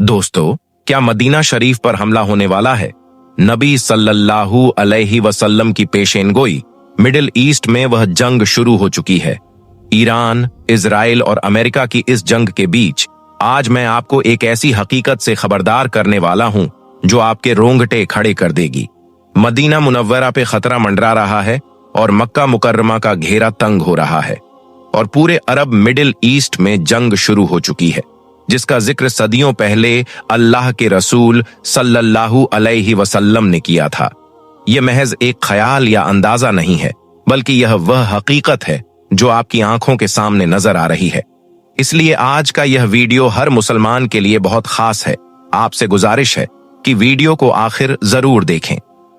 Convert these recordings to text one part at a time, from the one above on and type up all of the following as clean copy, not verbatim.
दोस्तों, क्या मदीना शरीफ पर हमला होने वाला है? नबी सल्लल्लाहु अलैहि वसल्लम की पेशेनगोई। मिडिल ईस्ट में वह जंग शुरू हो चुकी है। ईरान, इजराइल और अमेरिका की इस जंग के बीच आज मैं आपको एक ऐसी हकीकत से खबरदार करने वाला हूं जो आपके रोंगटे खड़े कर देगी। मदीना मुनव्वरा पे खतरा मंडरा रहा है और मक्का मुकर्रमा का घेरा तंग हो रहा है और पूरे अरब मिडिल ईस्ट में जंग शुरू हो चुकी है, जिसका जिक्र सदियों पहले अल्लाह के रसूल सल्लल्लाहु अलैहि वसल्लम ने किया था। यह महज एक ख्याल या अंदाजा नहीं है, बल्कि यह वह हकीकत है जो आपकी आंखों के सामने नजर आ रही है। इसलिए आज का यह वीडियो हर मुसलमान के लिए बहुत खास है। आपसे गुजारिश है कि वीडियो को आखिर जरूर देखें।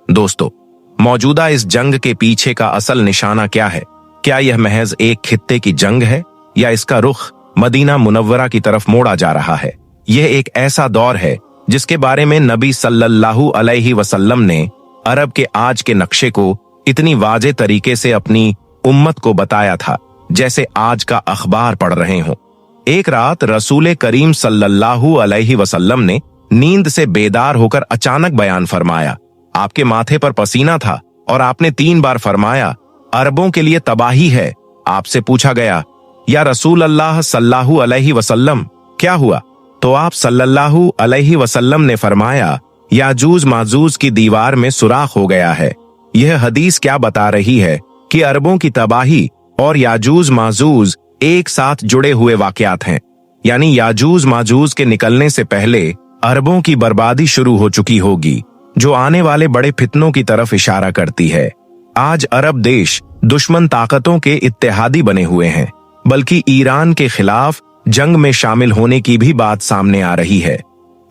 दोस्तों, मौजूदा इस जंग के पीछे का असल निशाना क्या है? क्या यह महज एक खित्ते की जंग है या इसका रुख मदीना मुनव्वरा की तरफ मोड़ा जा रहा है? यह एक ऐसा दौर है जिसके बारे में नबी सल्लल्लाहु अलैहि वसल्लम ने अरब के आज के नक्शे को इतनी वाज़े तरीके से अपनी उम्मत को बताया था, जैसे आज का अखबार पढ़ रहे हों। एक रात रसूल करीम सल्लल्लाहु अलैहि वसल्लम ने नींद से बेदार होकर अचानक बयान फरमाया। आपके माथे पर पसीना था और आपने 3 बार फरमाया, अरबों के लिए तबाही है। आपसे पूछा गया, या रसूल अल्लाह सल्लल्लाहु अलैहि वसल्लम, क्या हुआ? तो आप सल्लल्लाहु अलैहि वसल्लम ने फरमाया, याजूज माजूज की दीवार में सुराख हो गया है। यह हदीस क्या बता रही है कि अरबों की तबाही और याजूज माजूज एक साथ जुड़े हुए वाकयात हैं। यानी याजूज माजूज के निकलने से पहले अरबों की बर्बादी शुरू हो चुकी होगी, जो आने वाले बड़े फितनों की तरफ इशारा करती है। आज अरब देश दुश्मन ताकतों के इत्तेहादी बने हुए हैं, बल्कि ईरान के खिलाफ जंग में शामिल होने की भी बात सामने आ रही है।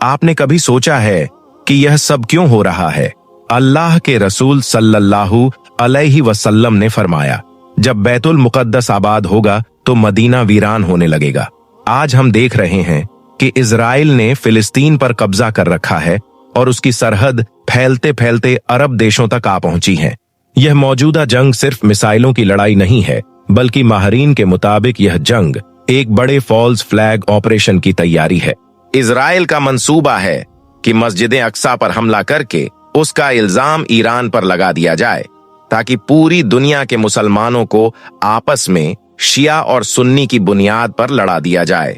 आपने कभी सोचा है कि यह सब क्यों हो रहा है? अल्लाह के रसूल सल्लल्लाहु अलैहि वसल्लम ने फरमाया, जब बैतुल मुकद्दस आबाद होगा तो मदीना वीरान होने लगेगा। आज हम देख रहे हैं कि इजराइल ने फिलिस्तीन पर कब्जा कर रखा है और उसकी सरहद फैलते फैलते अरब देशों तक आ पहुंची है। यह मौजूदा जंग सिर्फ मिसाइलों की लड़ाई नहीं है, बल्कि माहरीन के मुताबिक यह जंग एक बड़े फॉल्स फ्लैग ऑपरेशन की तैयारी है। इजराइल का मंसूबा है कि मस्जिद अक्सा पर हमला करके उसका इल्जाम ईरान पर लगा दिया जाए, ताकि पूरी दुनिया के मुसलमानों को आपस में शिया और सुन्नी की बुनियाद पर लड़ा दिया जाए,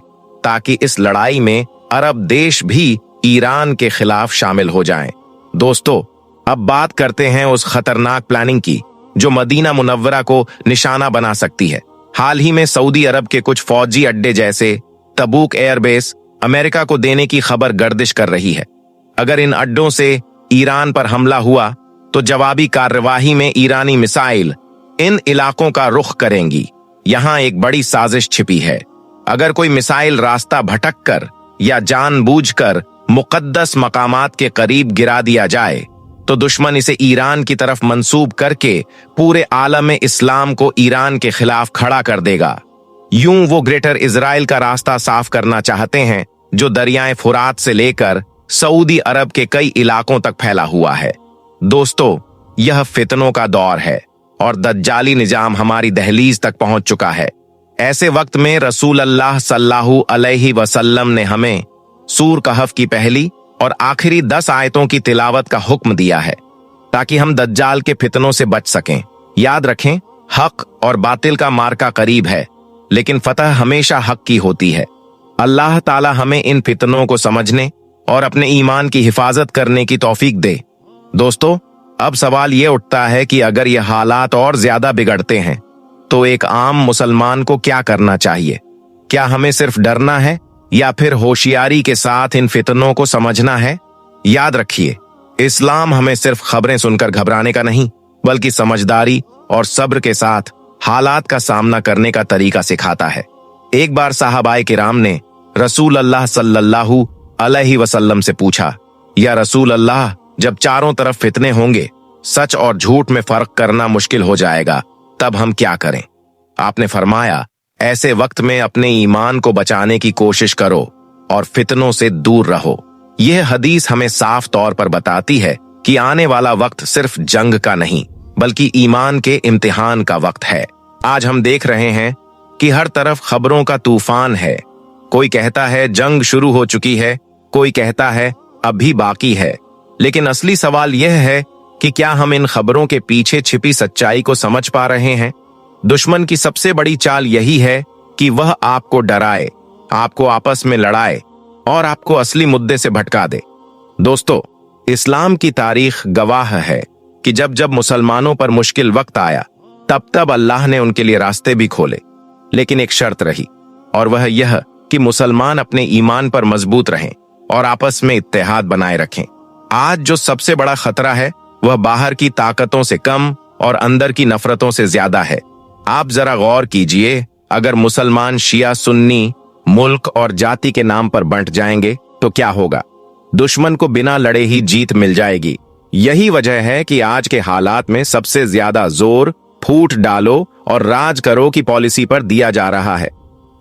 ताकि इस लड़ाई में अरब देश भी ईरान के खिलाफ शामिल हो जाएं। दोस्तों, अब बात करते हैं उस खतरनाक प्लानिंग की जो मदीना मुनव्वरा को निशाना बना सकती है। हाल ही में सऊदी अरब के कुछ फौजी अड्डे जैसे तबूक एयरबेस अमेरिका को देने की खबर गर्दिश कर रही है। अगर इन अड्डों से ईरान पर हमला हुआ तो जवाबी कार्यवाही में ईरानी मिसाइल इन इलाकों का रुख करेंगी। यहाँ एक बड़ी साजिश छिपी है। अगर कोई मिसाइल रास्ता भटक कर या जानबूझकर मुकद्दस मकामात के करीब गिरा दिया जाए तो दुश्मन इसे ईरान की तरफ मंसूब करके पूरे आलम इस्लाम को ईरान के खिलाफ खड़ा कर देगा। यूं वो ग्रेटर इजराइल का रास्ता साफ करना चाहते हैं, जो दरियाए फुरात से लेकर सऊदी अरब के कई इलाकों तक फैला हुआ है। दोस्तों, यह फितनों का दौर है और दज्जाली निजाम हमारी दहलीज तक पहुंच चुका है। ऐसे वक्त में रसूल अल्लाह सल्लल्लाहु अलैहि वसल्लम ने हमें सूर कहफ की पहली और आखिरी 10 आयतों की तिलावत का हुक्म दिया है, ताकि हम दज्जाल के फितनों से बच सकें। याद रखें, हक और बातिल का मार्का करीब है, लेकिन फतह हमेशा हक की होती है। अल्लाह ताला हमें इन फितनों को समझने और अपने ईमान की हिफाजत करने की तौफीक दे। दोस्तों, अब सवाल ये उठता है कि अगर ये हालात और ज्यादा बिगड़ते हैं तो एक आम मुसलमान को क्या करना चाहिए? क्या हमें सिर्फ डरना है या फिर होशियारी के साथ इन फितनों को समझना है? याद रखिए, इस्लाम हमें सिर्फ खबरें सुनकर घबराने का नहीं, बल्कि समझदारी और सब्र के साथ हालात का सामना करने का तरीका सिखाता है। एक बार साहबाए किराम ने रसूल अल्लाह सल्लल्लाहु अलैहि वसल्लम से पूछा, या रसूल अल्लाह, जब चारों तरफ फितने होंगे, सच और झूठ में फर्क करना मुश्किल हो जाएगा, तब हम क्या करें? आपने फरमाया, ऐसे वक्त में अपने ईमान को बचाने की कोशिश करो और फितनों से दूर रहो। यह हदीस हमें साफ तौर पर बताती है कि आने वाला वक्त सिर्फ जंग का नहीं, बल्कि ईमान के इम्तिहान का वक्त है। आज हम देख रहे हैं कि हर तरफ खबरों का तूफान है। कोई कहता है जंग शुरू हो चुकी है, कोई कहता है अभी बाकी है, लेकिन असली सवाल यह है कि क्या हम इन खबरों के पीछे छिपी सच्चाई को समझ पा रहे हैं। दुश्मन की सबसे बड़ी चाल यही है कि वह आपको डराए, आपको आपस में लड़ाए और आपको असली मुद्दे से भटका दे। दोस्तों, इस्लाम की तारीख गवाह है कि जब जब मुसलमानों पर मुश्किल वक्त आया तब तब अल्लाह ने उनके लिए रास्ते भी खोले, लेकिन एक शर्त रही, और वह यह कि मुसलमान अपने ईमान पर मजबूत रहें और आपस में इत्तेहाद बनाए रखें। आज जो सबसे बड़ा खतरा है वह बाहर की ताकतों से कम और अंदर की नफरतों से ज्यादा है। आप जरा गौर कीजिए, अगर मुसलमान शिया सुन्नी, मुल्क और जाति के नाम पर बंट जाएंगे तो क्या होगा। दुश्मन को बिना लड़े ही जीत मिल जाएगी। यही वजह है कि आज के हालात में सबसे ज्यादा जोर फूट डालो और राज करो की पॉलिसी पर दिया जा रहा है।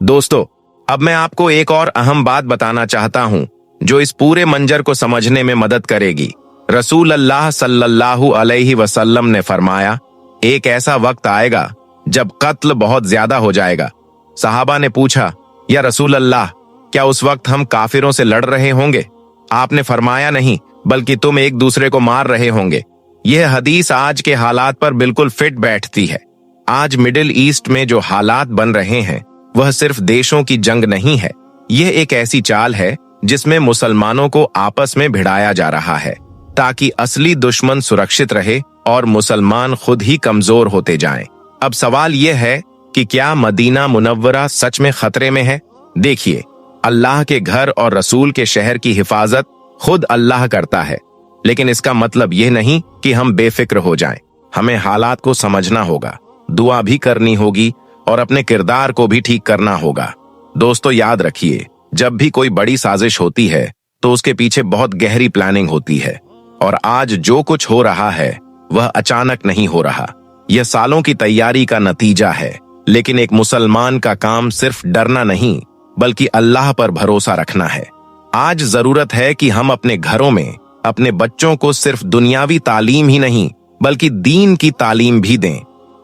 दोस्तों, अब मैं आपको एक और अहम बात बताना चाहता हूं जो इस पूरे मंजर को समझने में मदद करेगी। रसूल अल्लाह सल्लल्लाहु अलैहि वसल्लम ने फरमाया, एक ऐसा वक्त आएगा जब कत्ल बहुत ज्यादा हो जाएगा। सहाबा ने पूछा, या रसूल अल्लाह, क्या उस वक्त हम काफिरों से लड़ रहे होंगे? आपने फरमाया, नहीं, बल्कि तुम एक दूसरे को मार रहे होंगे। यह हदीस आज के हालात पर बिल्कुल फिट बैठती है। आज मिडिल ईस्ट में जो हालात बन रहे हैं वह सिर्फ देशों की जंग नहीं है, यह एक ऐसी चाल है जिसमें मुसलमानों को आपस में भिड़ाया जा रहा है ताकि असली दुश्मन सुरक्षित रहे और मुसलमान खुद ही कमजोर होते जाएं। अब सवाल यह है कि क्या मदीना मुनव्वरा सच में खतरे में है? देखिए, अल्लाह के घर और रसूल के शहर की हिफाजत खुद अल्लाह करता है, लेकिन इसका मतलब यह नहीं कि हम बेफिक्र हो जाएं। हमें हालात को समझना होगा, दुआ भी करनी होगी और अपने किरदार को भी ठीक करना होगा। दोस्तों, याद रखिए, जब भी कोई बड़ी साजिश होती है तो उसके पीछे बहुत गहरी प्लानिंग होती है, और आज जो कुछ हो रहा है वह अचानक नहीं हो रहा। यह सालों की तैयारी का नतीजा है। लेकिन एक मुसलमान का काम सिर्फ डरना नहीं बल्कि अल्लाह पर भरोसा रखना है। आज जरूरत है कि हम अपने घरों में अपने बच्चों को सिर्फ दुनियावी तालीम ही नहीं बल्कि दीन की तालीम भी दें,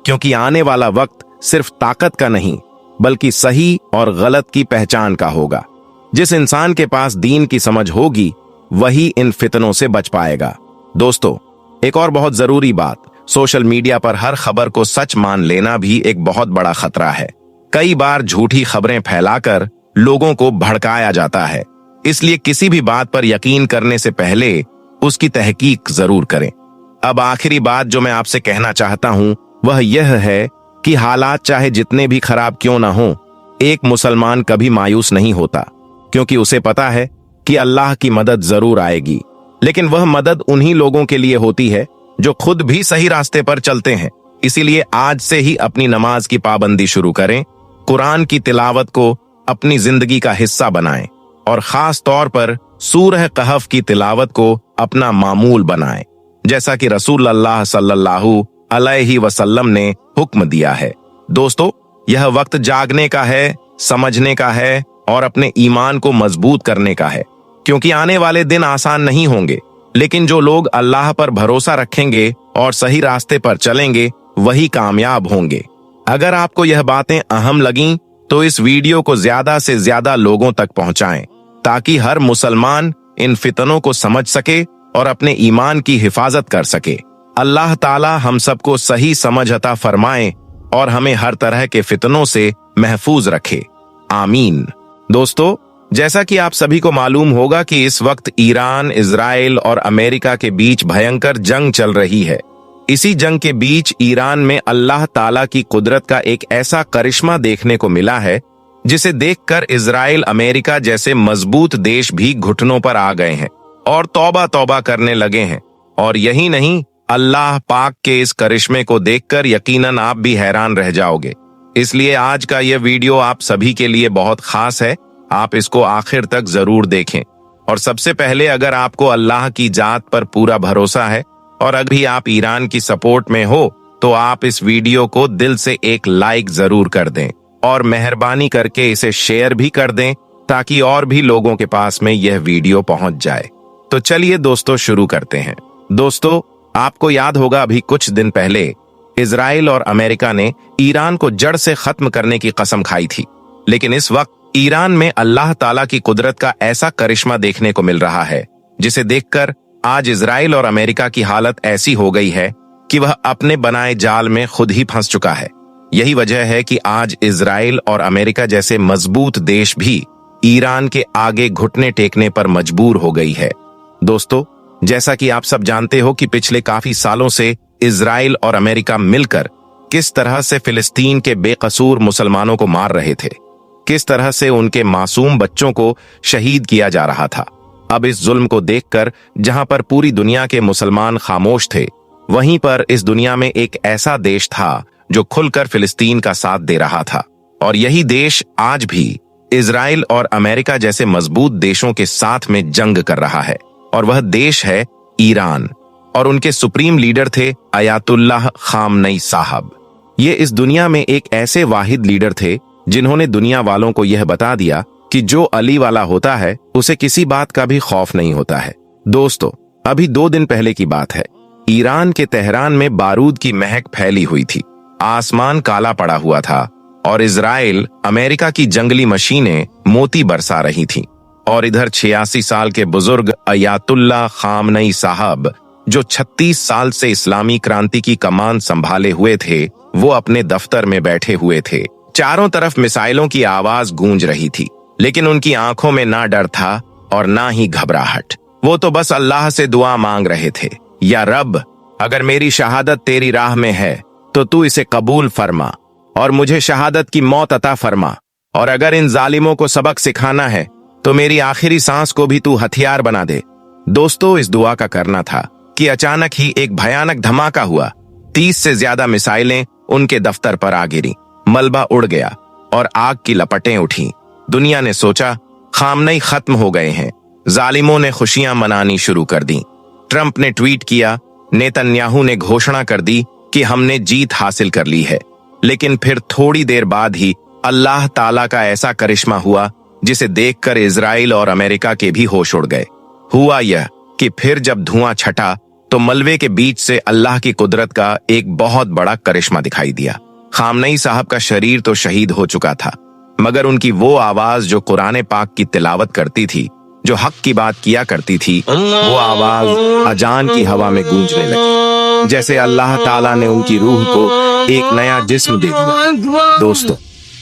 क्योंकि आने वाला वक्त सिर्फ ताकत का नहीं बल्कि सही और गलत की पहचान का होगा। जिस इंसान के पास दीन की समझ होगी वही इन फितनों से बच पाएगा। दोस्तों, एक और बहुत जरूरी बात, सोशल मीडिया पर हर खबर को सच मान लेना भी एक बहुत बड़ा खतरा है। कई बार झूठी खबरें फैलाकर लोगों को भड़काया जाता है, इसलिए किसी भी बात पर यकीन करने से पहले उसकी तहकीक जरूर करें। अब आखिरी बात जो मैं आपसे कहना चाहता हूं वह यह है कि हालात चाहे जितने भी खराब क्यों ना हो, एक मुसलमान कभी मायूस नहीं होता, क्योंकि उसे पता है कि अल्लाह की मदद जरूर आएगी। लेकिन वह मदद उन्हीं लोगों के लिए होती है जो खुद भी सही रास्ते पर चलते हैं। इसीलिए आज से ही अपनी नमाज की पाबंदी शुरू करें, कुरान की तिलावत को अपनी जिंदगी का हिस्सा बनाएं और खास तौर पर सूरह कहफ की तिलावत को अपना मामूल बनाएं, जैसा कि रसूल अल्लाह सल्लल्लाहु अलैहि वसल्लम ने हुक्म दिया है। दोस्तों, यह वक्त जागने का है, समझने का है और अपने ईमान को मजबूत करने का है, क्योंकि आने वाले दिन आसान नहीं होंगे, लेकिन जो लोग अल्लाह पर भरोसा रखेंगे और सही रास्ते पर चलेंगे वही कामयाब होंगे। अगर आपको यह बातें अहम लगीं तो इस वीडियो को ज्यादा से ज्यादा लोगों तक पहुंचाएं, ताकि हर मुसलमान इन फितनों को समझ सके और अपने ईमान की हिफाजत कर सके। अल्लाह ताला हम सबको सही समझ अता फरमाए और हमें हर तरह के फितनों से महफूज रखे। आमीन। दोस्तों, जैसा कि आप सभी को मालूम होगा कि इस वक्त ईरान, इजराइल और अमेरिका के बीच भयंकर जंग चल रही है। इसी जंग के बीच ईरान में अल्लाह ताला की कुदरत का एक ऐसा करिश्मा देखने को मिला है जिसे देखकर इजराइल, अमेरिका जैसे मजबूत देश भी घुटनों पर आ गए हैं और तौबा तौबा करने लगे हैं। और यही नहीं, अल्लाह पाक के इस करिश्मे को देखकर यकीनन आप भी हैरान रह जाओगे। इसलिए आज का यह वीडियो आप सभी के लिए बहुत खास है। आप इसको आखिर तक जरूर देखें। और सबसे पहले, अगर आपको अल्लाह की जात पर पूरा भरोसा है और अभी आप ईरान की सपोर्ट में हो तो आप इस वीडियो को दिल से एक लाइक जरूर कर दें और मेहरबानी करके इसे शेयर भी कर दें ताकि और भी लोगों के पास में यह वीडियो पहुंच जाए। तो चलिए दोस्तों, शुरू करते हैं। दोस्तों, आपको याद होगा अभी कुछ दिन पहले इजराइल और अमेरिका ने ईरान को जड़ से खत्म करने की कसम खाई थी, लेकिन इस वक्त ईरान में अल्लाह ताला की कुदरत का ऐसा करिश्मा देखने को मिल रहा है जिसे देखकर आज इजराइल और अमेरिका की हालत ऐसी हो गई है कि वह अपने बनाए जाल में खुद ही फंस चुका है। यही वजह है कि आज इजराइल और अमेरिका जैसे मजबूत देश भी ईरान के आगे घुटने टेकने पर मजबूर हो गई है। दोस्तों, जैसा कि आप सब जानते हो कि पिछले काफी सालों से इजराइल और अमेरिका मिलकर किस तरह से फिलिस्तीन के बेकसूर मुसलमानों को मार रहे थे, किस तरह से उनके मासूम बच्चों को शहीद किया जा रहा था। अब इस जुल्म को देखकर जहां पर पूरी दुनिया के मुसलमान खामोश थे, वहीं पर इस दुनिया में एक ऐसा देश था जो खुलकर फिलिस्तीन का साथ दे रहा था। और यही देश आज भी इजराइल और अमेरिका जैसे मजबूत देशों के साथ में जंग कर रहा है, और वह देश है ईरान। और उनके सुप्रीम लीडर थे अयातुल्लाह खामनई साहब। ये इस दुनिया में एक ऐसे वाहिद लीडर थे जिन्होंने दुनिया वालों को यह बता दिया कि जो अली वाला होता है उसे किसी बात का भी खौफ नहीं होता है। दोस्तों, अभी 2 दिन पहले की बात है, ईरान के तेहरान में बारूद की महक फैली हुई थी, आसमान काला पड़ा हुआ था और इजराइल अमेरिका की जंगली मशीनें मोती बरसा रही थीं। और इधर 86 साल के बुजुर्ग अयातुल्लाह खामनई साहब, जो 36 साल से इस्लामी क्रांति की कमान संभाले हुए थे, वो अपने दफ्तर में बैठे हुए थे। चारों तरफ मिसाइलों की आवाज गूंज रही थी, लेकिन उनकी आंखों में ना डर था और ना ही घबराहट। वो तो बस अल्लाह से दुआ मांग रहे थे, या रब, अगर मेरी शहादत तेरी राह में है तो तू इसे कबूल फरमा और मुझे शहादत की मौत अता फरमा, और अगर इन जालिमों को सबक सिखाना है तो मेरी आखिरी सांस को भी तू हथियार बना दे। दोस्तों, इस दुआ का करना था कि अचानक ही एक भयानक धमाका हुआ। 30 से ज्यादा मिसाइलें उनके दफ्तर पर आ गिरी, मलबा उड़ गया और आग की लपटें उठी। दुनिया ने सोचा खामनई खत्म हो गए हैं। जालिमों ने खुशियां मनानी शुरू कर दी। ट्रंप ने ट्वीट किया, नेतन्याहू ने घोषणा कर दी कि हमने जीत हासिल कर ली है। लेकिन फिर थोड़ी देर बाद ही अल्लाह ताला का ऐसा करिश्मा हुआ जिसे देखकर इजराइल और अमेरिका के भी होश उड़ गए। हुआ यह कि फिर जब धुआं छटा तो मलबे के बीच से अल्लाह की कुदरत का एक बहुत बड़ा करिश्मा दिखाई दिया। खामनई साहब का शरीर तो शहीद हो चुका था, मगर उनकी वो आवाज जो कुरान पाक की तिलावत करती थी, जो हक की बात किया करती थी, वो आवाज अजान की हवा में गूंजने लगी, जैसे अल्लाह ताला ने उनकी रूह को एक नया जिस्म दे दिया। दोस्तों,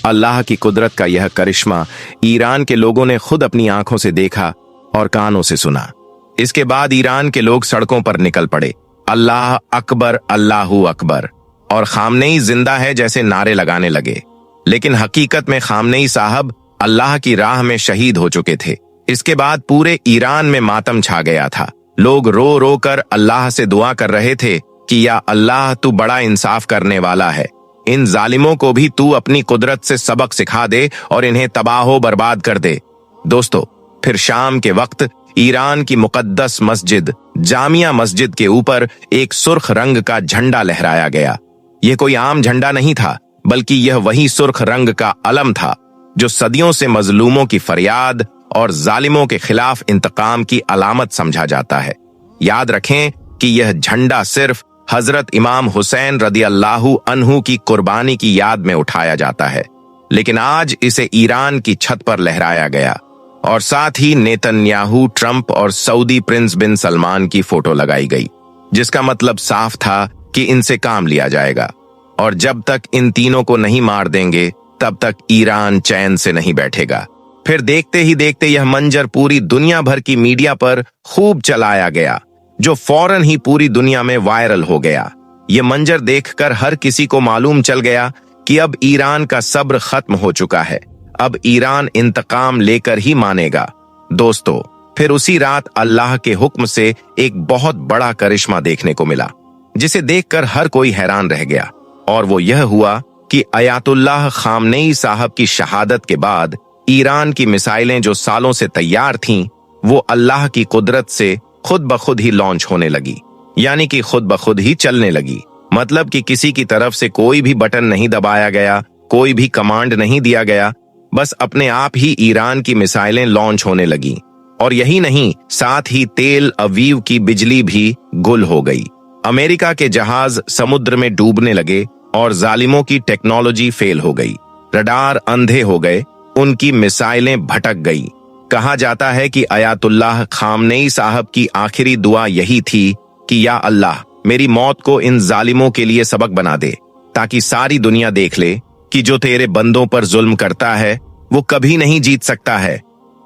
अल्लाह की कुदरत का यह करिश्मा ईरान के लोगों ने खुद अपनी आंखों से देखा और कानों से सुना। इसके बाद ईरान के लोग सड़कों पर निकल पड़े, अल्लाह अकबर, अल्लाहू अकबर, और खामनई जिंदा है जैसे नारे लगाने लगे। लेकिन हकीकत में खामनई साहब अल्लाह की राह में शहीद हो चुके थे। इसके बाद पूरे ईरान में मातम छा गया था। लोग रो रो कर अल्लाह से दुआ कर रहे थे कि या अल्लाह, तू बड़ा इंसाफ करने वाला है, इन जालिमों को भी तू अपनी कुदरत से सबक सिखा दे और इन्हें तबाह बर्बाद कर दे। दोस्तों, फिर शाम के वक्त ईरान की मुकद्दस मस्जिद जामिया मस्जिद के ऊपर एक सुर्ख रंग का झंडा लहराया गया। यह कोई आम झंडा नहीं था, बल्कि यह वही सुर्ख रंग का अलम था जो सदियों से मजलूमों की फरियाद और जालिमों के खिलाफ इंतकाम की अलामत समझा जाता है। याद रखें कि यह झंडा सिर्फ हजरत इमाम हुसैन रदी अल्लाहु अन्हु की कुर्बानी की याद में उठाया जाता है, लेकिन आज इसे ईरान की छत पर लहराया गया और साथ ही नेतन्याहू, ट्रंप और सऊदी प्रिंस बिन सलमान की फोटो लगाई गई, जिसका मतलब साफ था कि इनसे काम लिया जाएगा और जब तक इन तीनों को नहीं मार देंगे तब तक ईरान चैन से नहीं बैठेगा। फिर देखते ही देखते यह मंजर पूरी दुनिया भर की मीडिया पर खूब चलाया गया, जो फौरन ही पूरी दुनिया में वायरल हो गया। यह मंजर देखकर हर किसी को मालूम चल गया कि अब ईरान का सब्र खत्म हो चुका है, अब ईरान इंतकाम लेकर ही मानेगा। दोस्तों, फिर उसी रात अल्लाह के हुक्म से एक बहुत बड़ा करिश्मा देखने को मिला, जिसे देखकर हर कोई हैरान रह गया, और वो यह हुआ कि अयातुल्लाह खामनई साहब की शहादत के बाद ईरान की मिसाइलें जो सालों से तैयार थीं, वो अल्लाह की कुदरत से खुद ब खुद ही लॉन्च होने लगी, यानी कि खुद ब खुद ही चलने लगी। मतलब कि किसी की तरफ से कोई भी बटन नहीं दबाया गया, कोई भी कमांड नहीं दिया गया, बस अपने आप ही ईरान की मिसाइलें लॉन्च होने लगी। और यही नहीं, साथ ही तेल अवीव की बिजली भी गुल हो गई। अमेरिका के जहाज समुद्र में डूबने लगे और जालिमों की टेक्नोलॉजी फेल हो गई, रडार अंधे हो गए उनकी मिसाइलें भटक गई। कहा जाता है कि आयतुल्लाह खामनेई साहब की आखिरी दुआ यही थी कि या अल्लाह, मेरी मौत को इन जालिमों के लिए सबक बना दे, ताकि सारी दुनिया देख ले कि जो तेरे बंदों पर जुल्म करता है वो कभी नहीं जीत सकता है।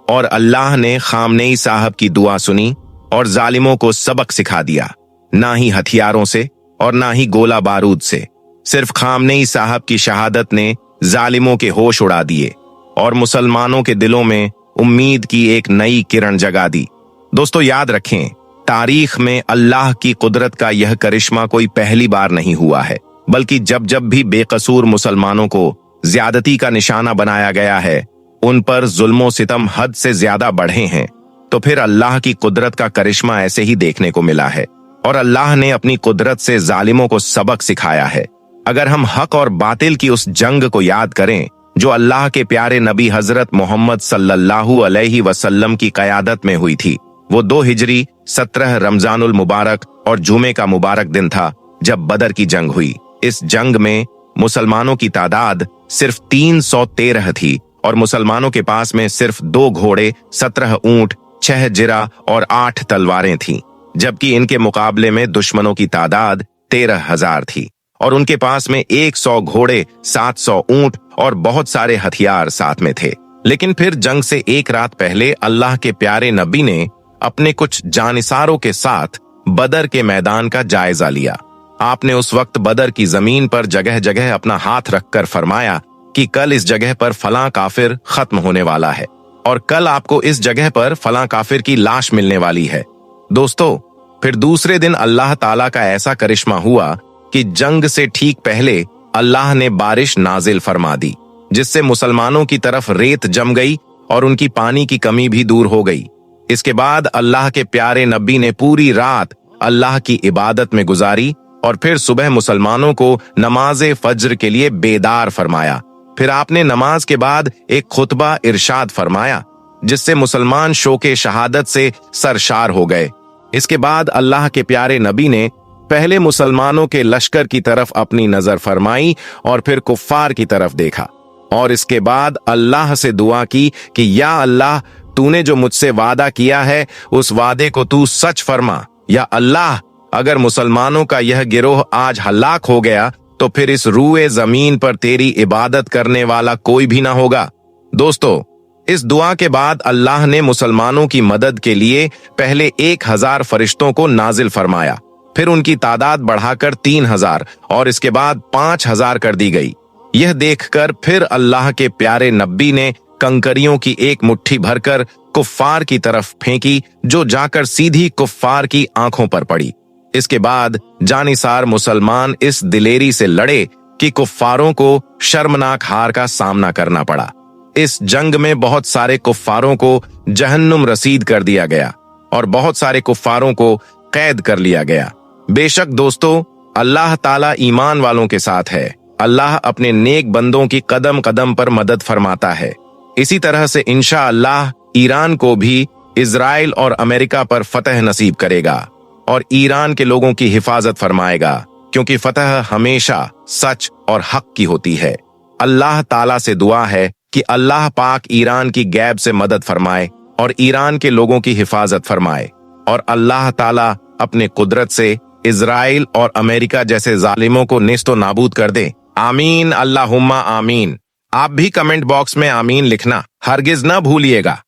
और अल्लाह ने खामनेई साहब की दुआ सुनी और जालिमों को सबक सिखा दिया, ना ही हथियारों से और ना ही गोला बारूद से। सिर्फ खामनेई साहब की शहादत ने जालिमों के होश उड़ा दिए और मुसलमानों के दिलों में उम्मीद की एक नई किरण जगा दी। दोस्तों याद रखें, तारीख में अल्लाह की कुदरत का यह करिश्मा कोई पहली बार नहीं हुआ है, बल्कि जब जब भी बेकसूर मुसलमानों को ज्यादती का निशाना बनाया गया है, उन पर जुल्मो सितम हद से ज्यादा बढ़े हैं, तो फिर अल्लाह की कुदरत का करिश्मा ऐसे ही देखने को मिला है और अल्लाह ने अपनी कुदरत से जालिमों को सबक सिखाया है। अगर हम हक और बातिल की उस जंग को याद करें जो अल्लाह के प्यारे नबी हजरत मोहम्मद सल्लल्लाहु अलैहि वसल्लम की क़यादत में हुई थी, वो 2 हिजरी 17 रमजानुल मुबारक और जुमे का मुबारक दिन था जब बदर की जंग हुई। इस जंग में मुसलमानों की तादाद सिर्फ 313 थी और मुसलमानों के पास में सिर्फ 2 घोड़े, 17 ऊंट, 6 जिरा और 8 तलवारें थीं, जबकि इनके मुकाबले में दुश्मनों की तादाद 13,000 थी और उनके पास में 100 घोड़े, 700 ऊंट और बहुत सारे हथियार साथ में थे। लेकिन फिर जंग से एक रात पहले अल्लाह के प्यारे नबी ने अपने कुछ जानिसारों के साथ बदर के मैदान का जायजा लिया। आपने उस वक्त बदर की जमीन पर जगह जगह अपना हाथ रखकर फरमाया कि कल इस जगह पर फलां काफिर खत्म होने वाला है और कल आपको इस जगह पर फलां काफिर की लाश मिलने वाली है। दोस्तों, फिर दूसरे दिन अल्लाह ताला का ऐसा करिश्मा हुआ कि जंग से ठीक पहले अल्लाह ने बारिश नाजिल फरमा दी, जिससे मुसलमानों की तरफ रेत जम गई और उनकी पानी की कमी भी दूर हो गई। इसके बाद अल्लाह के प्यारे नबी ने पूरी रात अल्लाह की इबादत में गुजारी और फिर सुबह मुसलमानों को नमाज़े फज्र के लिए बेदार फरमाया। फिर आपने नमाज के बाद एक खुतबा इरशाद फरमाया, जिससे मुसलमान शोके शहादत से सरशार हो गए। इसके बाद अल्लाह के प्यारे नबी ने पहले मुसलमानों के लश्कर की तरफ अपनी नजर फरमाई और फिर कुफ्फार की तरफ देखा और इसके बाद अल्लाह से दुआ की कि या अल्लाह, तूने जो मुझसे वादा किया है उस वादे को तू सच फरमा। या अल्लाह, अगर मुसलमानों का यह गिरोह आज हलाक हो गया तो फिर इस रूए जमीन पर तेरी इबादत करने वाला कोई भी ना होगा। दोस्तों, इस दुआ के बाद अल्लाह ने मुसलमानों की मदद के लिए पहले 1000 फरिश्तों को नाजिल फरमाया, फिर उनकी तादाद बढ़ाकर 3000 और इसके बाद 5000 कर दी गई। यह देखकर फिर अल्लाह के प्यारे नबी ने कंकरियों की एक मुट्ठी भरकर कुफ्फार की तरफ फेंकी, जो जाकर सीधी कुफ्फार की आंखों पर पड़ी। इसके बाद जानिसार मुसलमान इस दिलेरी से लड़े कि कुफ्फारों को शर्मनाक हार का सामना करना पड़ा। इस जंग में बहुत सारे कुफ्फारों को जहन्नुम रसीद कर दिया गया और बहुत सारे कुफ्फारों को कैद कर लिया गया। बेशक दोस्तों, अल्लाह ताला ईमान वालों के साथ है। अल्लाह अपने नेक बंदों की कदम कदम पर मदद फरमाता है। इसी तरह से इंशाअल्लाह ईरान को भी इजराइल और अमेरिका पर फतह नसीब करेगा और ईरान के लोगों की हिफाजत फरमाएगा, क्योंकि फतह हमेशा सच और हक की होती है। अल्लाह ताला से दुआ है कि अल्लाह पाक ईरान की गैब से मदद फरमाए और ईरान के लोगों की हिफाजत फरमाए और अल्लाह ताला अपने कुदरत से इजराइल और अमेरिका जैसे जालिमों को नेस्तो नाबूद कर दे। आमीन, अल्लाहुम्मा आमीन। आप भी कमेंट बॉक्स में आमीन लिखना हरगिज न भूलिएगा।